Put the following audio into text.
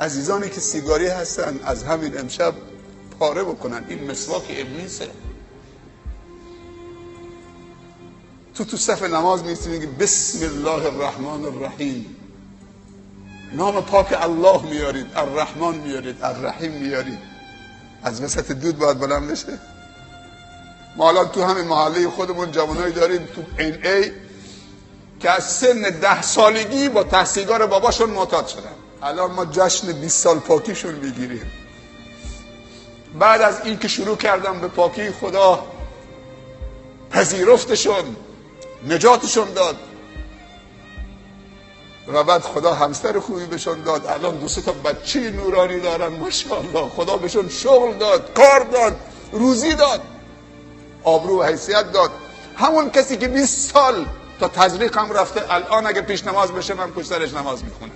عزیزانی که سیگاری هستن از همین امشب پاره بکنن. این مسواک ابلیسه. تو صف نماز میستی میگی بسم الله الرحمن الرحیم، نام پاک الله میارید، الرحمن میارید، الرحیم میارید، از وسط دود باید بلند بشه. ما الان تو همین محله خودمون جوانایی داریم تو NA که از سن 10 سالگی با ته سیگار باباشون معتاد شدن. الان ما جشن 20 سال پاکیشون میگیریم. بعد از این که شروع کردم به پاکی، خدا پذیرفتشون، نجاتشون داد و بعد خدا همسر خوبی بهشون داد. الان 2 تا بچه نورانی دارن ماشاءالله. خدا بهشون شغل داد، کار داد، روزی داد، آبرو و حیثیت داد. همون کسی که 20 سال تا تزریق هم رفته الان اگه پیش نماز بشه من پشت سرش نماز میخونم.